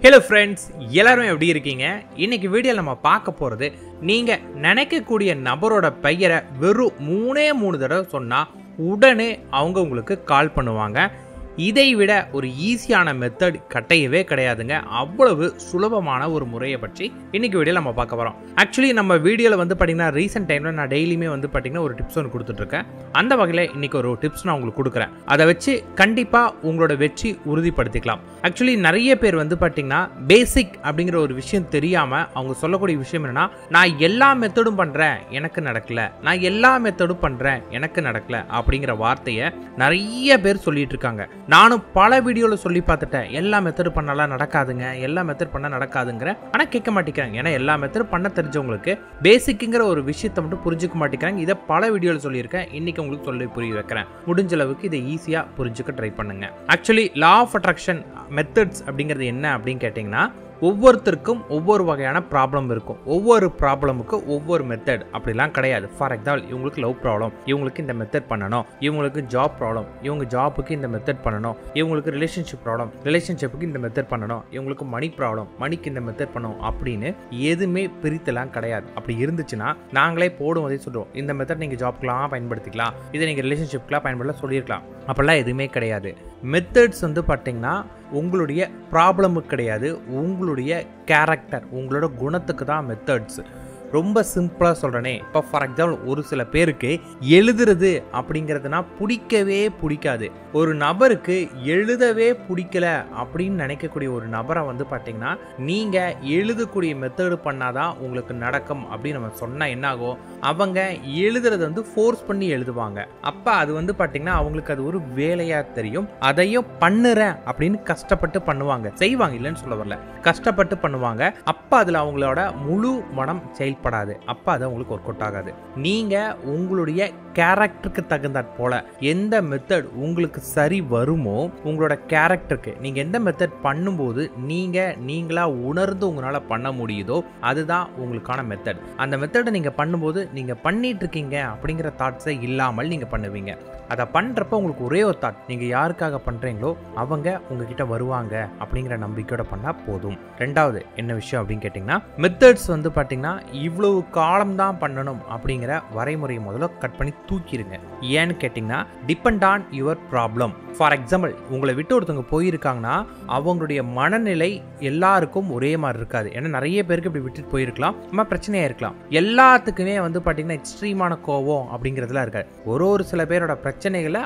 Hello friends, எல்லாரும் எப்படி இருக்கீங்க? இன்னைக்கு வீடியோவில் நம்ம பார்க்க போகிறது, நீங்கள் நினைக்கக்கூடிய நபரோட பெயரை வெறும் 3 தடவை சொன்னால் உடனே அவங்க உங்களுக்கு கால் பண்ணுவாங்க. இதை விட ஒரு ஈஸியான மெத்தட் கட்டையவே கிடையாதுங்க. அவ்வளவு சுலபமான ஒரு முறையை பற்றி இன்னைக்கு வீடியோவில் நம்ம பார்க்க போகிறோம். ஆக்சுவலி நம்ம வீடியோவில் வந்து பார்த்தீங்கன்னா ரீசெண்ட் டைமில் நான் டெய்லியுமே வந்து பார்த்தீங்கன்னா ஒரு டிப்ஸ் ஒன்று கொடுத்துட்ருக்கேன். அந்த வகையில் இன்னைக்கு ஒரு டிப்ஸ் நான் உங்களுக்கு கொடுக்குறேன். அதை வச்சு கண்டிப்பாக உங்களோட வெற்றி உறுதிப்படுத்திக்கலாம். ஆக்சுவலி நிறைய பேர் வந்து பார்த்தீங்கன்னா பேசிக் அப்படிங்கிற ஒரு விஷயம் தெரியாமல் அவங்க சொல்லக்கூடிய விஷயம் என்னன்னா, நான் எல்லா மெத்தடும் பண்ணுறேன் எனக்கு நடக்கல, நான் எல்லா மெத்தடும் பண்ணுறேன் எனக்கு நடக்கல அப்படிங்கிற வார்த்தையை நிறைய பேர் சொல்லிட்டு இருக்காங்க. நானும் பல வீடியோவில் சொல்லி பார்த்துட்டேன், எல்லா மெத்தடு பண்ணலாம் நடக்காதுங்க, எல்லா மெத்தட் பண்ண நடக்காதுங்கிற. ஆனால் கேட்க மாட்டேங்கிறாங்க. ஏன்னா எல்லா மெத்தடும் பண்ண தெரிஞ்சவங்களுக்கு பேசிக்குங்கிற ஒரு விஷயத்தை மட்டும் புரிஞ்சுக்க மாட்டேங்கிறாங்க. இதை பல வீடியோவில் சொல்லியிருக்கேன், இன்னைக்கு உங்களுக்கு சொல்லி புரிய வைக்கிறேன். முடிஞ்ச அளவுக்கு இதை ஈஸியாக புரிஞ்சுக்க ட்ரை பண்ணுங்க. Actually law of attraction methods அப்படிங்கிறது என்ன அப்படின்னு கேட்டிங்கன்னா, ஒவ்வொருத்தருக்கும் ஒவ்வொரு வகையான ப்ராப்ளம் இருக்கும். ஒவ்வொரு ப்ராப்ளமுக்கு ஒவ்வொரு மெத்தட் அப்படிலாம் கிடையாது. ஃபார் எக்ஸாம்பிள், இவங்களுக்கு லவ் ப்ராப்ளம், இவங்களுக்கு இந்த மெத்தட் பண்ணணும். இவங்களுக்கு ஜாப் ப்ராப்ளம், இவங்க ஜாப்புக்கு இந்த மெத்தட் பண்ணணும். இவங்களுக்கு ரிலேஷன்ஷிப் ப்ராப்ளம், ரிலேஷன்ஷிப்புக்கு இந்த மெத்தட் பண்ணணும். இவங்களுக்கு மணி ப்ராப்ளம், மணிக்கு இந்த மெத்தட் பண்ணணும் அப்படின்னு எதுவுமே பிரித்தெல்லாம் கிடையாது. அப்படி இருந்துச்சுன்னா நாங்களே போடுவதே சொல்லுவோம், இந்த மெத்தட் நீங்கள் ஜாப்க்குலாம் பயன்படுத்திக்கலாம், இதை நீங்கள் ரிலேஷன்ஷிப்லாம் பயன்படுத்த சொல்லியிருக்கலாம். அப்போல்லாம் எதுவுமே கிடையாது. மெத்தட்ஸ் வந்து பார்த்தீங்கன்னா உங்களுடைய ப்ராப்ளமுக்கு கிடையாது, உங்களுடைய கேரக்டர், உங்களோட குணத்துக்கு தான் மெத்தட்ஸ். ரொம்ப சிம்பிளாக சொல்கிறேனே, இப்போ ஃபார் எக்ஸாம்பிள் ஒரு சில பேருக்கு எழுதுறது அப்படிங்கிறதுனா பிடிக்கவே பிடிக்காது. ஒரு நபருக்கு எழுதவே பிடிக்கல அப்படின்னு நினைக்கக்கூடிய ஒரு நபரை வந்து பார்த்தீங்கன்னா, நீங்கள் எழுதக்கூடிய மெத்தடு பண்ணாதான் உங்களுக்கு நடக்கும் அப்படின்னு நம்ம சொன்னால் என்னாகும், அவங்க எழுதுறது வந்து ஃபோர்ஸ் பண்ணி எழுதுவாங்க. அப்போ அது வந்து பார்த்தீங்கன்னா அவங்களுக்கு அது ஒரு வேலையாக தெரியும். அதையும் பண்ணுறேன் அப்படின்னு கஷ்டப்பட்டு பண்ணுவாங்க, செய்வாங்க, இல்லைன்னு சொல்ல வரல, கஷ்டப்பட்டு பண்ணுவாங்க. அப்போ அதில் அவங்களோட முழு மனம் செயல்படாது. அப்போ அது உங்களுக்கு ஒர்க் அவுட் ஆகாது. நீங்கள் உங்களுடைய கேரக்டருக்கு தகுந்தாற் போல எந்த மெத்தட் உங்களுக்கு சரி வருமோ, உங்களோட கேரக்டருக்கு நீங்கள் எந்த மெத்தட் பண்ணும்போது நீங்களா உணர்ந்து உங்களால் பண்ண முடியுதோ அதுதான் உங்களுக்கான மெத்தட். அந்த மெத்தடை நீங்கள் பண்ணும்போது நீங்கள் பண்ணிட்டு இருக்கீங்க அப்படிங்கிற தாட்ஸை இல்லாமல் நீங்கள் பண்ணுவீங்க. அதை பண்ணுறப்ப உங்களுக்கு ஒரே ஒரு தாட், நீங்கள் யாருக்காக பண்ணுறீங்களோ அவங்க உங்ககிட்ட வருவாங்க அப்படிங்கிற நம்பிக்கையோட பண்ணால் போதும். ரெண்டாவது என்ன விஷயம் அப்படின்னு கேட்டிங்கன்னா, மெத்தட்ஸ் வந்து பார்த்தீங்கன்னா இவ்வளவு காலம் தான் பண்ணணும் அப்படிங்கிற வரைமுறையை முதல்ல கட் பண்ணி தூக்கிடுங்க. ஏன்னு கேட்டிங்கன்னா, depend on your problem. For example, உங்களை விட்டு ஒருத்தவங்க போயிருக்காங்கன்னா அவங்களுடைய மனநிலை எல்லாருக்கும் ஒரே மாதிரி இருக்காது. ஏன்னா நிறைய பேருக்கு இப்படி விட்டுட்டு போயிருக்கலாம், நம்ம பிரச்சனையாக இருக்கலாம். எல்லாத்துக்குமே வந்து பார்த்தீங்கன்னா எக்ஸ்ட்ரீமான கோவம் அப்படிங்கிறதுலாம் இருக்காது. ஒரு சில பேரோட பிரச்சனைகளை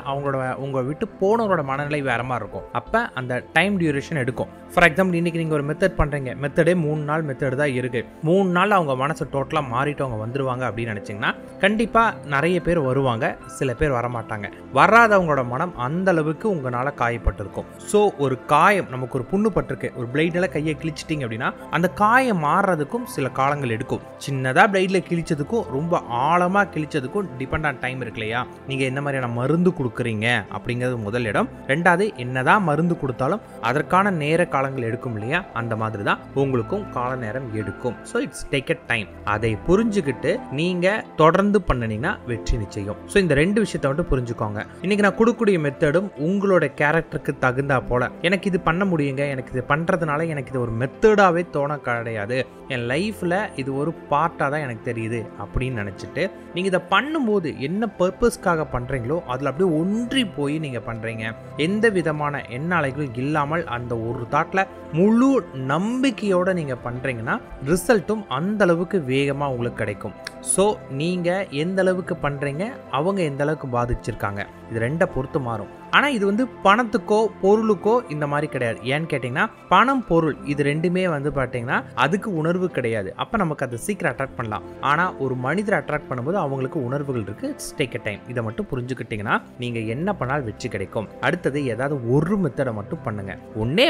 உங்களை விட்டு போனவரோட மனநிலை வேற மாதிரி இருக்கும். அப்போ அந்த டைம் டியூரேஷன் எடுக்கும். ஃபார் எக்ஸாம்பிள், இன்னைக்கு நீங்கள் ஒரு மெத்தட் பண்ணுறீங்க, மெத்தடே 3 நாள் மெத்தட் தான் இருக்குது. 3 நாள் அவங்க மனசு டோட்டலாக மாறிட்டு அவங்க வந்துடுவாங்க அப்படின்னு நினச்சிங்கன்னா கண்டிப்பாக நிறைய பேர் வருவாங்க, சில பேர் வரமாட்டாங்க. வராதவங்களோட மனம் அந்த அளவுக்கு உங்களால் காயப்பட்டிருக்கும். ஸோ ஒரு காயம், நமக்கு ஒரு புண்ணு பட்டிருக்கு, ஒரு பிளேடில் கையை கிழிச்சிட்டிங்க அப்படின்னா அந்த காயம் மாறுறதுக்கும் சில காலங்கள் எடுக்கும். சின்னதாக பிளேடில் கிழிச்சதுக்கும் ரொம்ப ஆழமாக கிழிச்சதுக்கும் டிபெண்ட் ஆன் டைம் இருக்கு இல்லையா? நீங்கள் என்ன மாதிரியான மருந்து கொடுக்குறீங்க அப்படிங்கிறது முதல் இடம். ரெண்டாவது, என்னதான் மருந்து கொடுத்தாலும் அதற்கான நேர காலங்கள் எடுக்கும் இல்லையா? அந்த மாதிரி தான் உங்களுக்கும் கால நேரம் எடுக்கும். So it's take a time. அதை புரிஞ்சுக்கிட்டு நீங்கள் தொடர்ந்து பண்ணினீங்கன்னா வெற்றி நிச்சயம். ஸோ இந்த 2 விஷயத்தை மட்டும் புரிஞ்சுக்கோங்க. இன்னைக்கு நான் கொடுக்கக்கூடிய மெத்தடும் உங்களோட கேரக்டருக்கு தகுந்தா போல, எனக்கு இது பண்ண முடியுங்க, எனக்கு இது பண்ணுறதுனால எனக்கு இது ஒரு மெத்தடாகவே தோண கிடையாது, என் லைஃப்பில் இது ஒரு பார்ட்டாக தான் எனக்கு தெரியுது அப்படின்னு நினச்சிட்டு நீங்கள் இதை பண்ணும்போது என்ன பர்பஸ்க்காக பண்ணுறீங்களோ அதில் அப்படியே ஒன்றி போய் நீங்கள் பண்ணுறீங்க. எந்த விதமான எண்ண அலைகளும் இல்லாமல் அந்த ஒரு தாட்டில் முழு நம்பிக்கையோடு நீங்கள் பண்ணுறீங்கன்னா ரிசல்ட்டும் அந்த அளவுக்கு வேகமாக உங்களுக்கு கிடைக்கும். ஸோ நீங்கள் எந்த அளவுக்கு பண்ணுறீங்க, அவங்க எந்த அளவுக்கு பாதிச்சிருக்காங்க, இது 2 பொறுத்து மாறும். ஆனால் இது வந்து பணத்துக்கோ பொருளுக்கோ இந்த மாதிரி கிடையாது. ஏன்னு கேட்டிங்கன்னா, பணம் பொருள் இது 2மே வந்து பார்த்தீங்கன்னா அதுக்கு உணர்வு கிடையாது. அப்போ நமக்கு அதை சீக்கிரம் அட்ராக்ட் பண்ணலாம். ஆனால் ஒரு மனிதரை அட்ராக்ட் பண்ணும்போது அவங்களுக்கு உணர்வுகள் இருக்குது. It's take a time. இதை மட்டும் புரிஞ்சுக்கிட்டிங்கன்னா நீங்கள் என்ன பண்ணாலும் வெற்றி கிடைக்கும். அடுத்தது, ஏதாவது ஒரு மெத்தடை மட்டும் பண்ணுங்க. ஒன்னே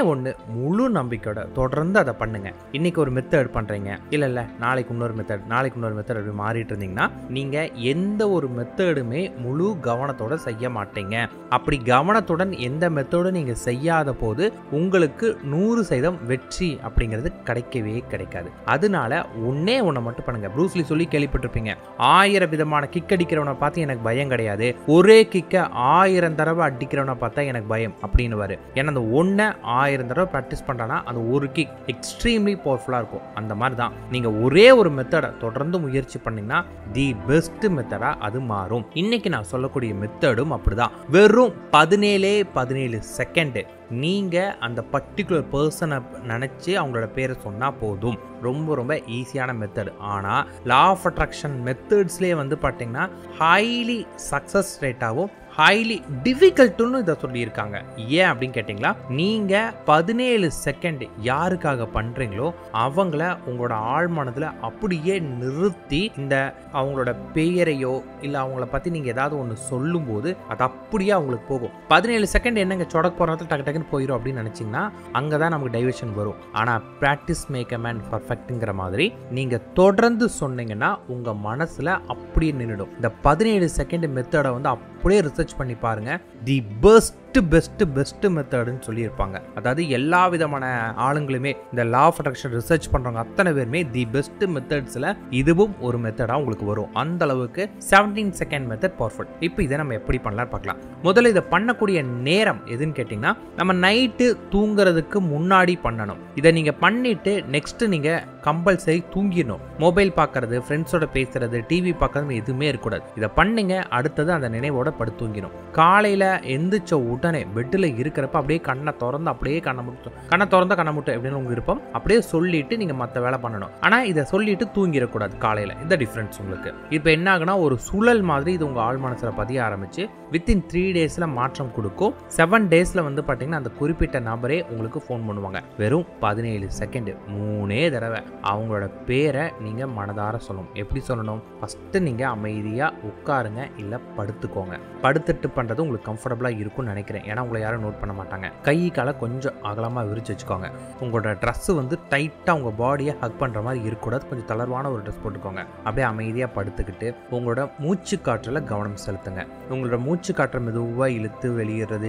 முழு நம்பிக்கையோட தொடர்ந்து அதை பண்ணுங்க. இன்னைக்கு ஒரு மெத்தட் பண்ணுறீங்க, இல்லை நாளைக்கு இன்னொரு மெத்தட், நாளைக்கு இன்னொரு மெத்தட் அப்படி மாறிட்டு இருந்தீங்கன்னா நீங்கள் எந்த ஒரு மெத்தடுமே முழு கவனத்தோட செய்ய மாட்டீங்க. அப்படி கவனத்துடன் எந்த மெத்தடும் நீங்க செய்யாத போது உங்களுக்கு 100% வெற்றி அப்படிங்கிறது கிடைக்கவே கிடைக்காது. அதனால ஒண்ணே ஒண்ணு மட்டும் பண்ணுங்க. ப்ரூஸ்லி சொல்லி கேள்விப்பட்டிருப்பீங்க, 1000 விதமான கிக் அடிக்கிறவனை பார்த்து எனக்கு பயம் கிடையாது, ஒரே கிக்க 1000 தடவை அடிக்கிறவனை பார்த்தா எனக்கு பயம் அப்படின்னுவாரு. ஏன்னா அந்த ஒன்றை 1000 தடவை ப்ராக்டிஸ் பண்றானா அந்த ஒரு கிக் எக்ஸ்ட்ரீம்லி பவர்ஃபுல்லா இருக்கும். அந்த மாதிரி தான் நீங்க ஒரே ஒரு மெத்தடை தொடர்ந்து முயற்சி பண்ணீங்கன்னா தி பெஸ்ட் மெத்தடா அது மாறும். இன்னைக்கு நான் சொல்லக்கூடிய மெத்தடும் அப்படிதான். வெறும் 17 செகண்ட் நீங்க அந்த பர்டிகுலர் பர்சனை நினைச்சு அவங்களோட பேரை சொன்னா போதும். ரொம்ப ரொம்ப ஈஸியான மெத்தட். ஆனா லா ஆஃப் அட்ராக்ஷன் மெத்தட்ஸ்லேயே வந்து பார்த்தீங்கன்னா ஹைலி சக்சஸ் ரேட்டாகவும் ஹைலி டிஃபிகல்ட்டுன்னு இதை சொல்லியிருக்காங்க. ஏன் அப்படின்னு கேட்டிங்களா, நீங்கள் 17 செகண்ட் யாருக்காக பண்ணுறீங்களோ அவங்கள உங்களோட ஆழ்மனதில் அப்படியே நிறுத்தி இந்த அவங்களோட பெயரையோ இல்லை அவங்கள பற்றி நீங்கள் ஏதாவது ஒன்று சொல்லும்போது அது அப்படியே அவங்களுக்கு போகும். 17 செகண்ட் என்னங்க சொடக்கு போகிறதுல டக்கு டக்குன்னு போயிடும் அப்படின்னு நினச்சிங்கன்னா அங்கே தான் நமக்கு டைவர்ஷன் வரும். ஆனால் ப்ராக்டிஸ் மேக் அ மேன் பர்ஃபெக்ட்டுங்கிற மாதிரி நீங்கள் தொடர்ந்து சொன்னீங்கன்னா உங்கள் மனசில் அப்படியே நின்றுடும். இந்த 17 செகண்ட் மெத்தடை வந்து அப்படியே ரிசர்ச் பண்ணி பாருங்க. தி பெஸ்ட் மெத்தட்னு சொல்லியிருப்பாங்க. அதாவது எல்லா விதமான ஆளுங்களுமே இந்த லா ஆஃப் அட்ராக்ஷன் ரிசர்ச் பண்றவங்க அத்தனை பேருமே தி பெஸ்ட் மெத்தட்ஸ்ல இதுவும் ஒரு மெத்தடா உங்களுக்கு வரும். அந்த அளவுக்கு 17 செகண்ட் மெத்தட் பர்ஃபெக்ட். இப்போ இதை நம்ம எப்படி பண்ணலாம் பார்க்கலாம். முதல்ல இதை பண்ணக்கூடிய நேரம் எதுன்னு கேட்டீங்கன்னா, நம்ம நைட்டு தூங்குறதுக்கு முன்னாடி பண்ணணும். இதை நீங்க பண்ணிட்டு நெக்ஸ்ட் நீங்க கம்பல்சரி தூங்கிடணும். மொபைல் பார்க்கறது, ஃப்ரெண்ட்ஸோட பேசுறது, டிவி பார்க்கறது எதுவுமே இருக்கக்கூடாது. இதை பண்ணீங்க அடுத்தது அந்த நினைவோட படுத்து தூங்கிடும். காலையில எந்திரிச்ச உடனே பெட்டில் இருக்கிறப்ப அப்படியே கண்ணை திறந்து அப்படியே கண்ணை முட்டு அப்படின்னு உங்க விருப்பம் அப்படியே சொல்லிட்டு நீங்க மற்ற வேலை பண்ணணும். ஆனா இதை சொல்லிட்டு தூங்கிடக்கூடாது காலையில. இந்த டிஃபரன்ஸ் உங்களுக்கு. இப்போ என்ன ஆகுனா ஒரு சுழல் மாதிரி இது உங்க ஆழ் மனசுல பதிய ஆரம்பிச்சு வித்தின் 3 டேஸ்ல மாற்றம் கொடுக்கும். 7 டேஸ்ல வந்து பாத்தீங்கன்னா அந்த குறிப்பிட்ட நபரே உங்களுக்கு ஃபோன் பண்ணுவாங்க. வெறும் 17 செகண்ட் 3 தடவை அவங்களோட பேரை நீங்க மனதார சொல்லணும். எப்படி சொல்லணும்? ஃபர்ஸ்ட் நீங்க அமைதியா உட்காருங்க, இல்ல படுத்துக்கோங்க. படுத்துட்டு பண்றது உங்களுக்கு கம்ஃபர்டபுளா இருக்கும்னு நினைக்கிறேன். ஏன்னா உங்களை யாரும் நோட் பண்ண மாட்டாங்க. கை காலை கொஞ்சம் அகலமா விரிச்சு வச்சுக்கோங்க. உங்களோட ட்ரெஸ் வந்து டைட்டா உங்க பாடியை ஹக் பண்ற மாதிரி இருக்கக்கூடாது. கொஞ்சம் தளர்வான ஒரு ட்ரெஸ் போட்டுக்கோங்க. அப்படியே அமைதியா படுத்துக்கிட்டு உங்களோட மூச்சு காற்றுல கவனம் செலுத்துங்க. உங்களோட மூச்சு காற்றை மெதுவா இழுத்து வெளியேறது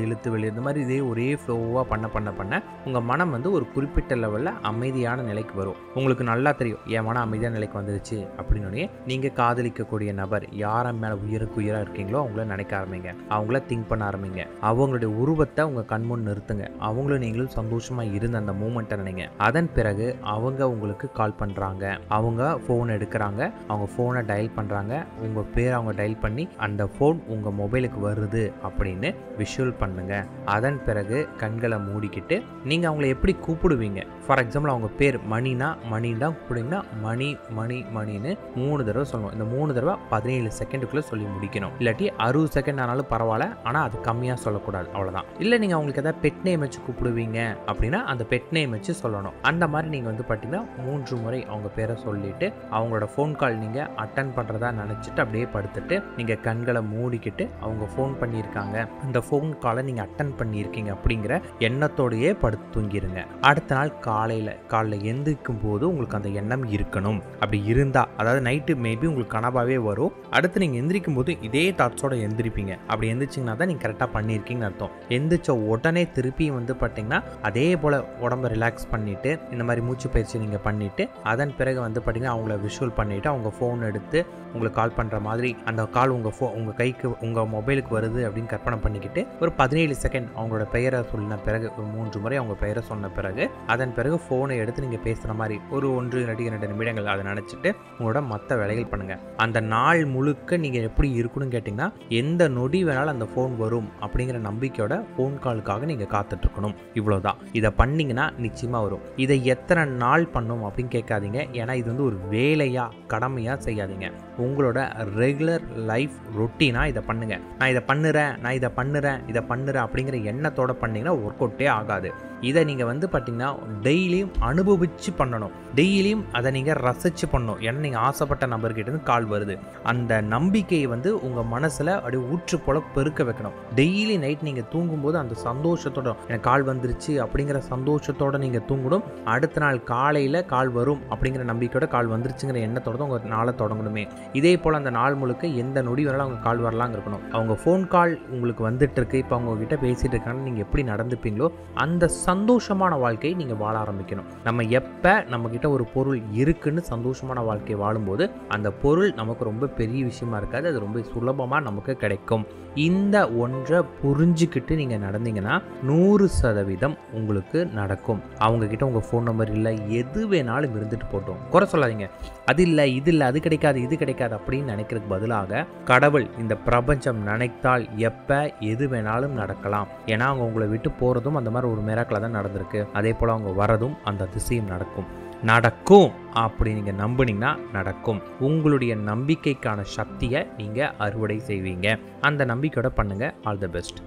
இந்த மாதிரி இதே ஒரே ஃப்ளோவா பண்ண உங்க மனம் வந்து ஒரு குறிப்பிட்ட லெவல்ல அமைதியான நிலைக்கு வரும். உங்களுக்கு நல்லா தெரியும் என் மனம் அமைதியான நிலைக்கு வந்துருச்சு அப்படின்னு நீங்க காதலிக்கக்கூடிய நபர் யார மேல உயிருக்கு உயிரா இருக்கீங்களோ அவங்கள நினைக்க ஆரம்பிங்க. அவங்கள திங்க் பண்ண ஆரம்பிங்க. அவங்களுடைய உருவத்தை உங்க கண்முன் நிறுத்துங்க. அவங்களும் நீங்களும் சந்தோஷமா இருந்த அந்த மூமெண்ட்டை நினைங்க. அதன் பிறகு அவங்க உங்களுக்கு கால் பண்றாங்க, அவங்க போன் எடுக்கிறாங்க, அவங்க போனை டயல் பண்றாங்க, உங்க பேர் அவங்க டயல் பண்ணி அந்த போன் உங்க மொபைலுக்கு வருது அப்படின்னு விஷுவல் பண்ணுங்க. அதன் பிறகு கண்களை மூடிக்கிட்டு நீங்க அவங்கள எப்படி கூப்பிடுவீங்க? ஃபார் எக்ஸாம்பிள் அவங்க பேர் மணினா தான் கூப்பிடுங்கன்னா மணின்னு 3 தடவை சொல்லணும். இந்த 3 தடவை 17 செகண்டுக்குள்ள சொல்லி முடிக்கணும். இல்லாட்டி 60 செகண்ட் ஆனாலும் பரவாயில்ல, ஆனா அது கம்மியா சொல்லக்கூடாது. அவ்வளவுதான். இல்ல நீங்க அவங்களுக்கு ஏதாவது பெட் நேம் வச்சு கூப்பிடுவீங்க அப்படின்னா அந்த பெட் நேம் வச்சு சொல்லணும். அந்த மாதிரி நீங்க வந்து பாத்தீங்கன்னா 3 முறை அவங்க பேரை சொல்லிட்டு அவங்களோட ஃபோன் கால் நீங்க அட்டன் பண்றதா நினைச்சிட்டு அப்படியே படுத்துட்டு நீங்க கண்களை மூடிக்கிட்டு அவங்க ஃபோன் பண்ணியிருக்காங்க, அந்த ஃபோன் காலை நீங்க அட்டன் பண்ணியிருக்கீங்க அப்படிங்கிற எண்ணத்தோடையே படுத்து தூங்கிருங்க. அடுத்த நாள் காலையில எந்திரிக்கும் போது உங்களுக்கு அந்த எண்ணம் இருக்கணும். அப்படி இருந்தா அதாவது நைட்டு மேபி உங்களுக்கு கனவாவே வரும். அடுத்து நீங்க எந்திரிக்கும் போது இதே தாட்ஸோட எந்திரிப்பீங்க. அப்படி எந்திரிச்சிங்கன்னா தான் நீங்க கரெக்டா பண்ணியிருக்கீங்கன்னு அர்த்தம். எந்திரிச்ச உடனே திருப்பி வந்து பார்த்தீங்கன்னா அதே போல உடம்ப ரிலாக்ஸ் பண்ணிட்டு இந்த மாதிரி மூச்சு பயிற்சி நீங்க பண்ணிட்டு அதன் பிறகு வந்து பார்த்தீங்கன்னா அவங்கள விஷுவல் பண்ணிட்டு அவங்க ஃபோன் எடுத்து உங்களுக்கு கால் பண்ற மாதிரி அந்த கால் உங்க கைக்கு உங்க மொபைலுக்கு வருது அப்படின்னு கற்பனை பண்ணிக்கிட்டு ஒரு 17 செகண்ட் அவங்களோட பெயரை சொன்ன பிறகு ஒரு 3 முறை அவங்க பெயரை சொன்ன பிறகு அதன் பிறகு ஃபோனை எடுத்து நீங்க பேசுற மாதிரி ஒரு 1-2 நிமிடங்கள் அதை நினைச்சிட்டு உங்களோட மற்ற வேலைகள் பண்ணுங்க. அந்த நாள் முழுக்க நீங்க எப்படி இருக்கணும்னு கேட்டீங்கன்னா எந்த நொடி வேணாலும் அந்த ஃபோன் வரும் அப்படிங்கிற நம்பிக்கையோட ஃபோன் காலுக்காக நீங்க காத்துட்டு இருக்கணும். இவ்வளவுதான். இதை பண்ணீங்கன்னா நிச்சயமா வரும். இதை எத்தனை நாள் பண்ணும் அப்படின்னு கேட்காதீங்க. ஏன்னா இது வந்து ஒரு வேலையா கடமையா செய்யாதீங்க. உங்களோட ரெகுலர் லைஃப் ரொட்டீனா இதை பண்ணுங்க. நான் இதை பண்ணுறேன் அப்படிங்கிற எண்ணத்தோட பண்ணீங்கன்னா ஒர்க் அவுட்டே ஆகாது. இதை நீங்கள் வந்து பார்த்தீங்கன்னா டெய்லியும் அனுபவித்து பண்ணணும். டெய்லியும் அதை நீங்கள் ரசித்து பண்ணணும். ஏன்னா நீங்கள் ஆசைப்பட்ட நபர்கிட்ட கால் வருது, அந்த நம்பிக்கையை வந்து உங்கள் மனசில் அப்படியே ஊற்று போல பெருக்க வைக்கணும். டெய்லி நைட் நீங்கள் தூங்கும்போது அந்த சந்தோஷத்தோட எனக்கு கால் வந்துருச்சு அப்படிங்கிற சந்தோஷத்தோட நீங்கள் தூங்கணும். அடுத்த நாள் காலையில் கால் வரும் அப்படிங்கிற நம்பிக்கையோட கால் வந்துருச்சுங்கிற எண்ணத்தோட தான் உங்கள் நாளை தொடங்கணுமே. இதே போல் அந்த நாள் முழுக்க எந்த நொடி வேணாலும் அவங்க கால் வரலாங்க இருக்கணும். அவங்க ஃபோன் கால் உங்களுக்கு வந்துட்டு இருக்கு, இப்போ அவங்க கிட்ட பேசிட்டு இருக்காங்க, நீங்கள் எப்படி நடந்துப்பீங்களோ அந்த சந்தோஷமான வாழ்க்கையை நீங்கள் வாழ ஆரம்பிக்கணும். நம்ம எப்போ நம்மக்கிட்ட ஒரு பொருள் இருக்குன்னு சந்தோஷமான வாழ்க்கையை வாழும்போது அந்த பொருள் நமக்கு ரொம்ப பெரிய விஷயமா இருக்காது, அது ரொம்ப சுலபமாக நமக்கு கிடைக்கும். இந்த ஒன்றை புரிஞ்சுக்கிட்டு நீங்கள் நடந்தீங்கன்னா 100% உங்களுக்கு நடக்கும். அவங்கக்கிட்ட உங்கள் ஃபோன் நம்பர் இல்லை, எது வேணாலும் இருந்துட்டு போட்டோம், குறை சொல்லாதீங்க. அது இல்லை, இது இல்லை, அது கிடைக்காது, இது கிடைக்காது அப்படின்னு நினைக்கிறதுக்கு பதிலாக கடவுள் இந்த பிரபஞ்சம் நினைத்தால் எப்போ எது வேணாலும் நடக்கலாம். ஏன்னா அவங்க உங்களை விட்டு போகிறதும் அந்த மாதிரி ஒரு மிராக்கில் தான் நடந்திருக்கு. அதே போல் அவங்க வரதும் அந்த அதிசயம் நடக்கும் அப்படி நீங்கள் நம்புனீங்கன்னா நடக்கும். உங்களுடைய நம்பிக்கைக்கான சக்தியை நீங்கள் அறுவடை செய்வீங்க. அந்த நம்பிக்கையோட பண்ணுங்க. All the best.